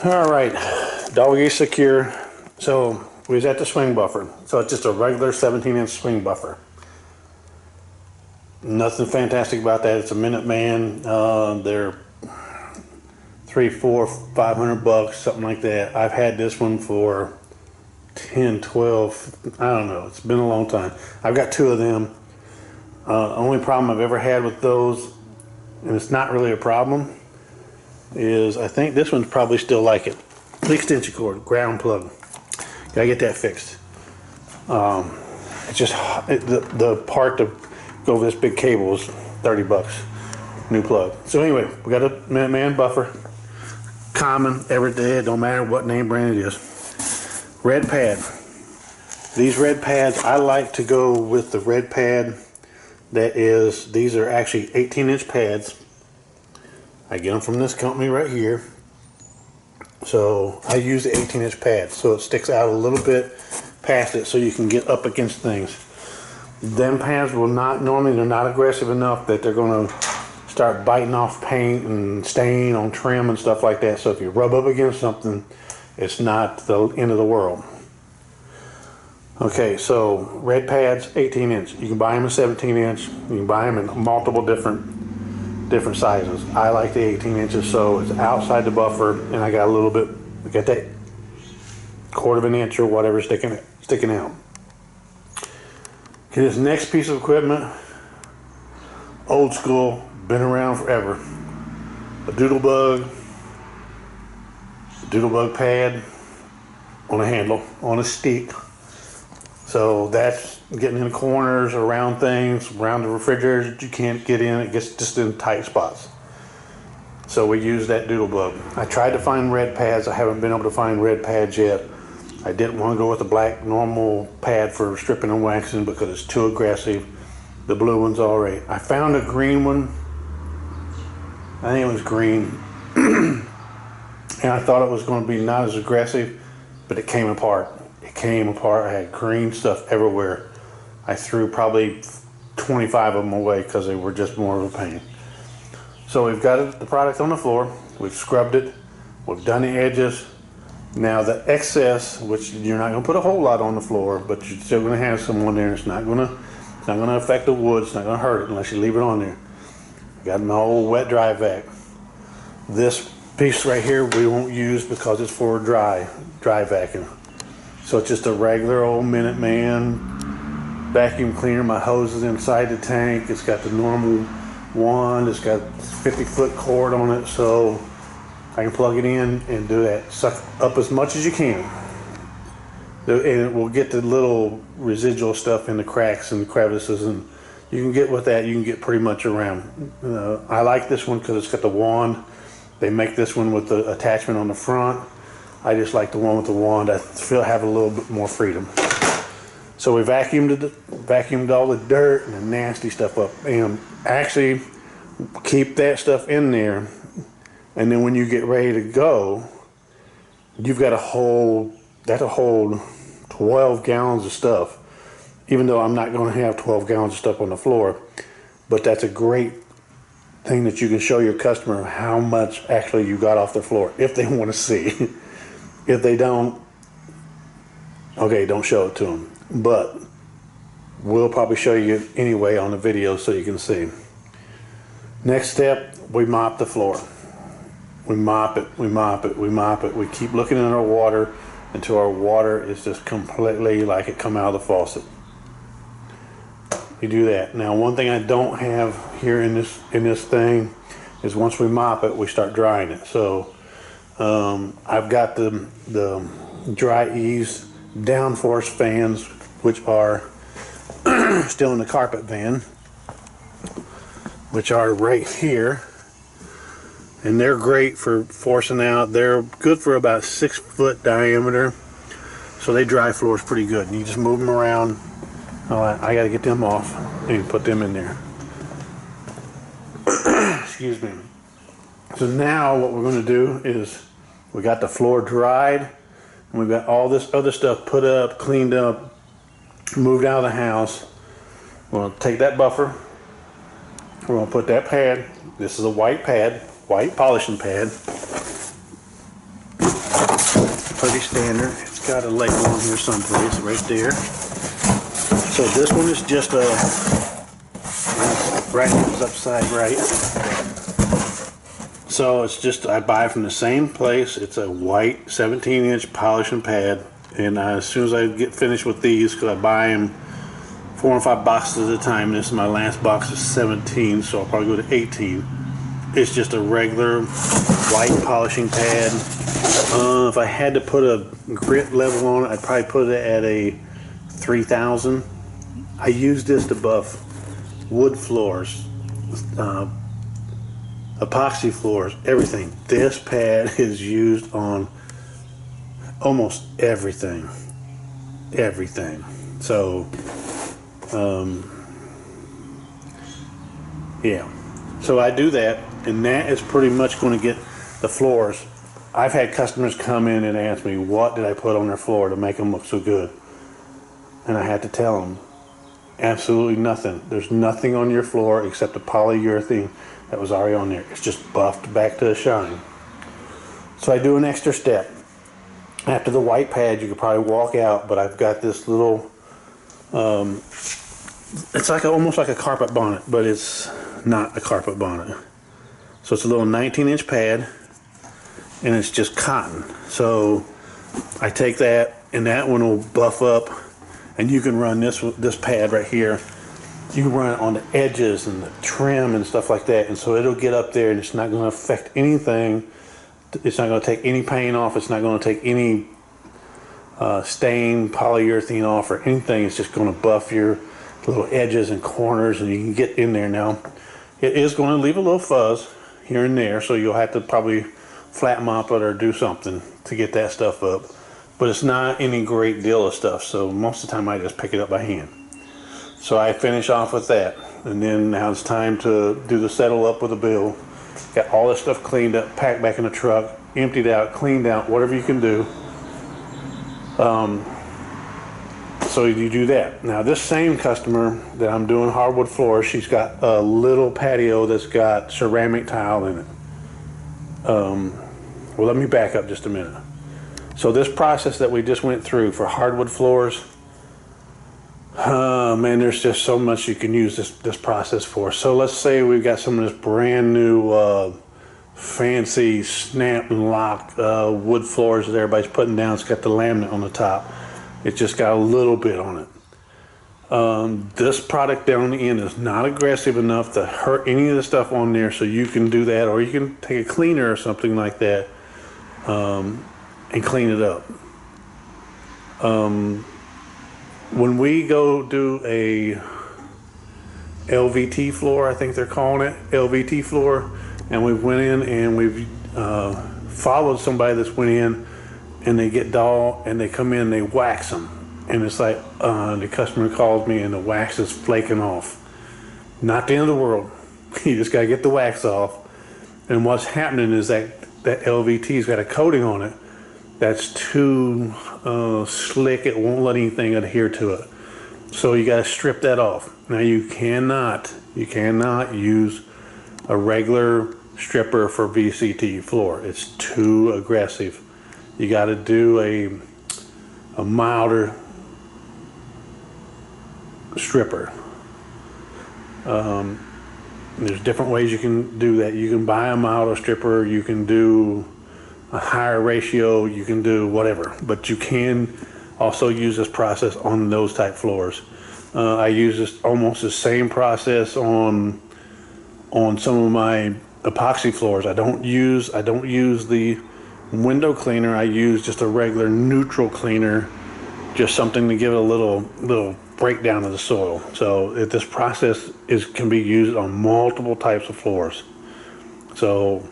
All right, doggy secure. So we was at the swing buffer. So it's just a regular 17-inch swing buffer. Nothing fantastic about that. It's a Minuteman. They're $300, $400, $500, something like that. I've had this one for 10, 12, I don't know. It's been a long time. I've got two of them. Only problem I've ever had with those, and it's not really a problem, is I think this one's probably still like it. The extension cord, ground plug. Gotta get that fixed. It's just the part to go over this big cable is $30. New plug. So anyway, we got a Minuteman buffer. Common, everyday, it don't matter what name brand it is. Red pad. These red pads, I like to go with the red pad that is, these are actually 18-inch pads. I get them from this company right here. So I use the 18-inch pad so it sticks out a little bit past it so you can get up against things. Them pads will not, normally they're not aggressive enough that they're going to start biting off paint and stain on trim and stuff like that. So if you rub up against something, it's not the end of the world. Okay, so red pads, 18-inch. You can buy them in 17-inch. You can buy them in multiple different sizes. I like the 18 inches, so it's outside the buffer, and I got a little bit, I got that 1/4 of an inch or whatever sticking out. Okay, this next piece of equipment, old school, been around forever. A doodle bug pad on a handle, on a stick. So that's getting in the corners, around things, around the refrigerators that you can't get in. It gets just in tight spots. So we use that doodle bug. I tried to find red pads. I haven't been able to find red pads yet. I didn't want to go with the black normal pad for stripping and waxing because it's too aggressive. The blue one's all right. I found a green one. I think it was green. And I thought it was going to be not as aggressive, but it came apart. It came apart. I had green stuff everywhere. I threw probably 25 of them away because they were just more of a pain. So we've got the product on the floor. We've scrubbed it. We've done the edges. Now the excess, which you're not going to put a whole lot on the floor, but you're still going to have some on there. It's not going to affect the wood. It's not going to hurt it unless you leave it on there. I got my old wet dry vac. This piece right here we won't use because it's for dry vacuum. So it's just a regular old Minuteman vacuum cleaner. My hose is inside the tank. It's got the normal wand. It's got 50-foot cord on it, so I can plug it in and do that. Suck up as much as you can. And it will get the little residual stuff in the cracks and the crevices, and you can get with that, you can get pretty much around. I like this one because it's got the wand. They make this one with the attachment on the front. I just like the one with the wand. I feel I have a little bit more freedom. So we vacuumed all the dirt and the nasty stuff up, and actually keep that stuff in there. And then when you get ready to go, you've got that'll hold 12 gallons of stuff. Even though I'm not going to have 12 gallons of stuff on the floor, but that's a great thing that you can show your customer how much actually you got off the floor if they want to see. If they don't, okay, don't show it to them. But we'll probably show you anyway on the video so you can see. Next step, we mop the floor. We mop it, we mop it, we mop it. We keep looking at our water until our water is just completely like it come out of the faucet. We do that. Now, one thing I don't have here in this thing is once we mop it, we start drying it. So I've got the dry ease downforce fans, which are still in the carpet van, which are right here, and they're great for forcing out. They're good for about 6-foot diameter, so they dry floors pretty good. And you just move them around. I got to get them off and put them in there. Excuse me. So now what we're going to do is we got the floor dried, and we've got all this other stuff put up, cleaned up, moved out of the house. We're going to take that buffer. We're going to put that pad. This is a white pad, white polishing pad. pretty standard. It's got a label on here someplace, right there. So this one is just a right is upside right. So it's just, I buy from the same place. It's a white 17-inch polishing pad, and as soon as I get finished with these, because I buy them 4 and 5 boxes at a time, this is my last box is 17, so I'll probably go to 18. It's just a regular white polishing pad. If I had to put a grit level on it, I'd probably put it at a 3000. I use this to buff wood floors, epoxy floors, everything. This pad is used on almost everything. So, yeah. So I do that, and that is pretty much going to get the floors. I've had customers come in and ask me, what did I put on their floor to make them look so good? And I had to tell them, absolutely nothing. There's nothing on your floor except the polyurethane that was already on there. It's just buffed back to the shine. So I do an extra step. After the white pad, you could probably walk out, but I've got this little, it's like almost like a carpet bonnet, but it's not a carpet bonnet. So it's a little 19-inch pad, and it's just cotton. So I take that, and that one will buff up, and you can run this pad right here. You can run it on the edges and the trim and stuff like that, and so it'll get up there, and it's not going to affect anything. It's not going to take any paint off. It's not going to take any stain polyurethane off or anything. It's just going to buff your little edges and corners, and you can get in there. Now it is going to leave a little fuzz here and there, so you'll have to probably flat mop it or do something to get that stuff up, but it's not any great deal of stuff, so most of the time I just pick it up by hand. So I finish off with that, and then now it's time to do the settle up with a bill. Got all this stuff cleaned up, packed back in the truck, emptied out, cleaned out, whatever you can do. So you do that. Now this same customer that I'm doing hardwood floors, she's got a little patio that's got ceramic tile in it. Well, let me back up just a minute. So this process that we just went through for hardwood floors, man, there's just so much you can use this process for. So let's say we've got some of this brand new fancy snap and lock wood floors that everybody's putting down. It's got the laminate on the top. It's just got a little bit on it. This product down the end is not aggressive enough to hurt any of the stuff on there, so you can do that, or you can take a cleaner or something like that and clean it up. When we go do a LVT floor, I think they're calling it, LVT floor, and we went in and we've followed somebody that's went in and they get dull and they come in and they wax them. And it's like the customer calls me and the wax is flaking off. Not the end of the world. You just got to get the wax off. And what's happening is that LVT's got a coating on it that's too slick. It won't let anything adhere to it. So you got to strip that off. Now you cannot use a regular stripper for VCT floor. It's too aggressive. You got to do a milder stripper. There's different ways you can do that. You can buy a milder stripper, you can do a higher ratio, you can do whatever, but you can also use this process on those type floors. I use this almost the same process on some of my epoxy floors. I don't use the window cleaner. I use just a regular neutral cleaner, just something to give it a little breakdown of the soil. So this process can be used on multiple types of floors. So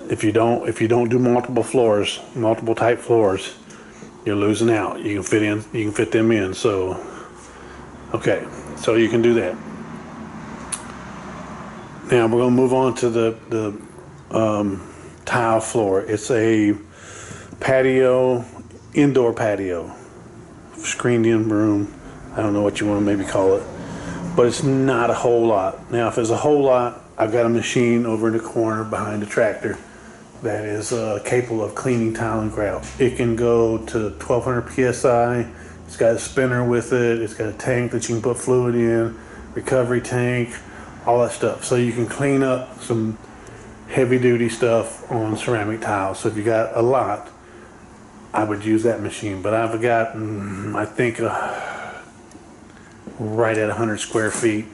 if you don't do multiple type floors, you're losing out. You can fit them in. So okay, so you can do that. Now we're going to move on to the tile floor. It's a patio, indoor patio, screened in room. I don't know what you want to maybe call it, but it's not a whole lot. Now if there's a whole lot, I've got a machine over in the corner behind the tractor that is capable of cleaning tile and grout. It can go to 1200 psi. It's got a spinner with it. It's got a tank that you can put fluid in, recovery tank, all that stuff. So you can clean up some heavy duty stuff on ceramic tiles. So if you got a lot, I would use that machine. But I've got, I think, right at 100 square feet,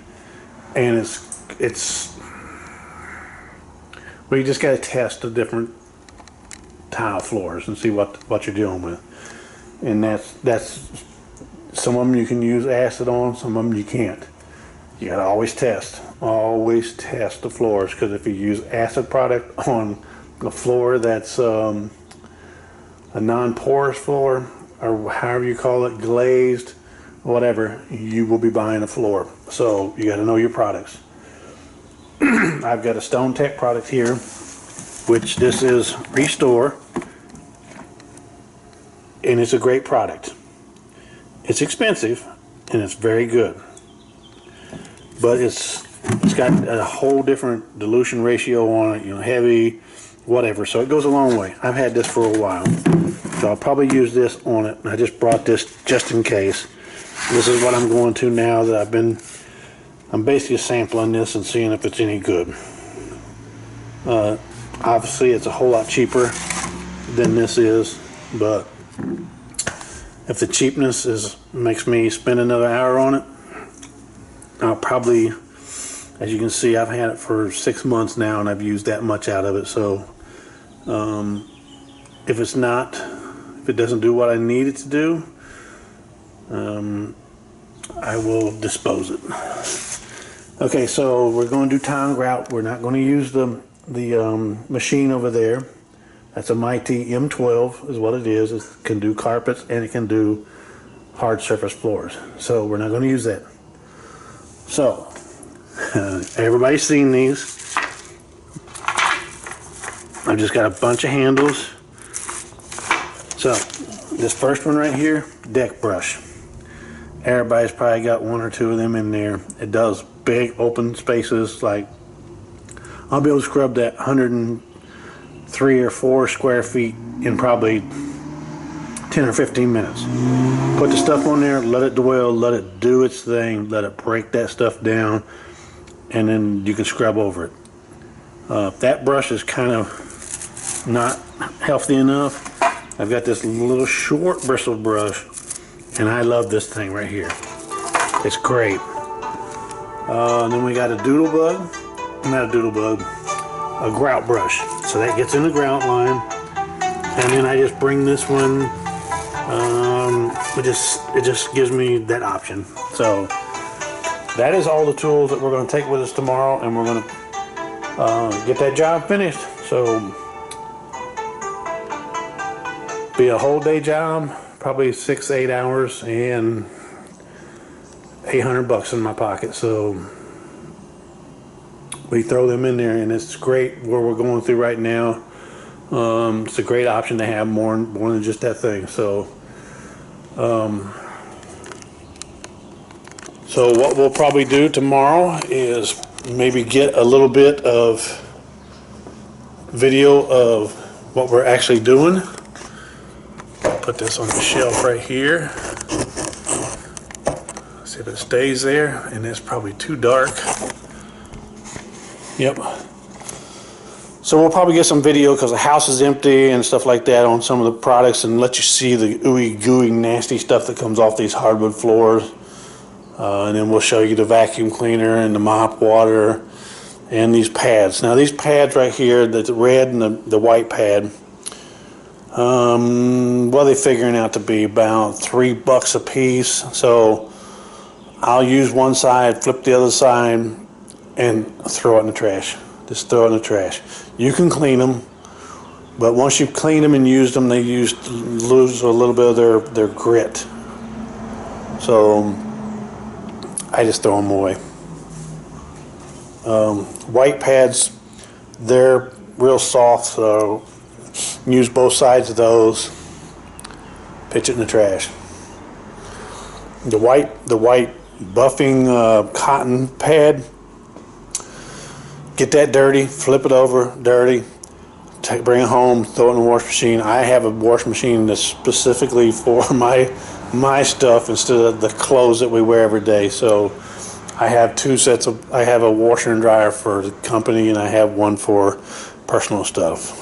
and it's well, you just got to test the different tile floors and see what you're dealing with. And that's some of them you can use acid on, some of them you can't. You got to always test the floors, because if you use acid product on a floor that's a non-porous floor, or however you call it, glazed, whatever, you will be buying a floor. So you got to know your products. I've got a Stone Tech product here, which this is Restore, and it's a great product. It's expensive and it's very good, but it's got a whole different dilution ratio on it, you know, heavy, whatever, so it goes a long way. I've had this for a while, so I'll probably use this on it. I just brought this just in case. This is what I'm going to now that I'm basically sampling this and seeing if it's any good. Obviously it's a whole lot cheaper than this is, but if the cheapness makes me spend another hour on it, I'll probably, as you can see, I've had it for 6 months now and I've used that much out of it. So if it doesn't do what I need it to do, I will dispose it. Okay, so we're going to do tile and grout. We're not going to use the machine over there. That's a Mighty M12 is what it is. It can do carpets and it can do hard surface floors. So we're not going to use that. So everybody's seen these. I've just got a bunch of handles. So this first one right here, deck brush. Everybody's probably got one or two of them in there. It does big open spaces. Like, I'll be able to scrub that 103 or 4 square feet in probably 10 or 15 minutes. Put the stuff on there, let it dwell, let it do its thing, let it break that stuff down, and then you can scrub over it. If that brush is kind of not healthy enough, I've got this little short bristle brush, and I love this thing right here. It's great. And then we got a grout brush. So that gets in the grout line, and then I just bring this one. It just gives me that option. So that is all the tools that we're going to take with us tomorrow, and we're going to get that job finished. So be a whole day job, probably 6-8 hours, and $800 in my pocket. So we throw them in there, and it's great where we're going through right now. It's a great option to have more than just that thing. So so what we'll probably do tomorrow is maybe get a little bit of video of what we're actually doing. Put this on the shelf right here. See if it stays there, and it's probably too dark. Yep. So we'll probably get some video because the house is empty and stuff like that on some of the products, and let you see the ooey gooey nasty stuff that comes off these hardwood floors. And then we'll show you the vacuum cleaner and the mop water and these pads. Now these pads right here, the red and the white pad, what are they figuring out to be? About $3 a piece. So I'll use one side, flip the other side, and throw it in the trash. Just throw it in the trash. You can clean them, but once you've cleaned them and used them, they lose a little bit of their grit. So I just throw them away. White pads, they're real soft, so use both sides of those. Pitch it in the trash. The white buffing cotton pad, get that dirty, flip it over, dirty, bring it home, throw it in the wash machine. I have a wash machine that's specifically for my stuff instead of the clothes that we wear every day. So I have two sets of, I have a washer and dryer for the company, and I have one for personal stuff.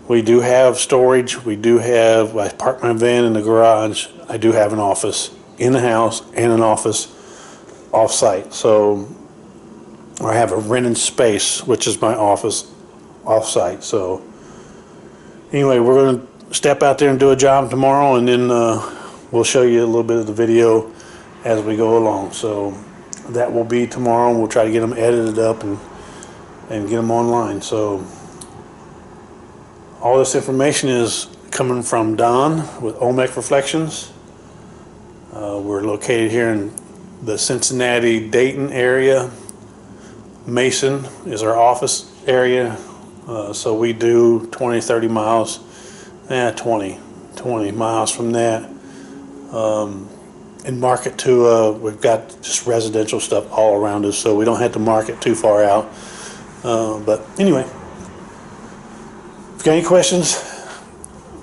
We do have storage. We do have, I park my van in the garage. I do have an office in the house and an office off-site. So I have a rented space, which is my office off-site. So anyway, we're going to step out there and do a job tomorrow, and then we'll show you a little bit of the video as we go along. So that will be tomorrow, and we'll try to get them edited up and get them online. So all this information is coming from Don with Olmec Reflections. We're located here in the Cincinnati, Dayton area. Mason is our office area. So we do 20-30 miles, 20 miles from that. And market to, we've got just residential stuff all around us, so we don't have to market too far out. But anyway, if you got any questions,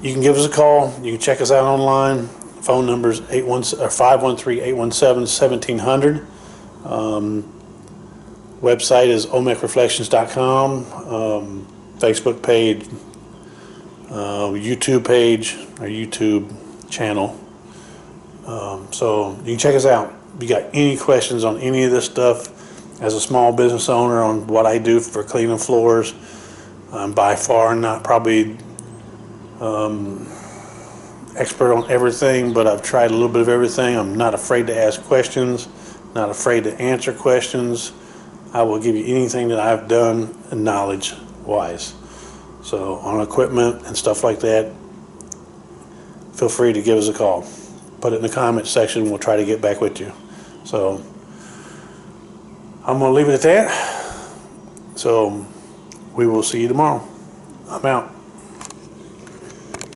you can give us a call. You can check us out online. Phone number is 513-817-1700. Website is olmecreflections.com. Facebook page, YouTube page, our YouTube channel. So you can check us out. If you got any questions on any of this stuff, as a small business owner, on what I do for cleaning floors, I'm by far not probably expert on everything, but I've tried a little bit of everything. I'm not afraid to ask questions, not afraid to answer questions. I will give you anything that I've done knowledge wise. So on equipment and stuff like that, feel free to give us a call. Put it in the comment section. We'll try to get back with you. So I'm going to leave it at that. So we will see you tomorrow. I'm out.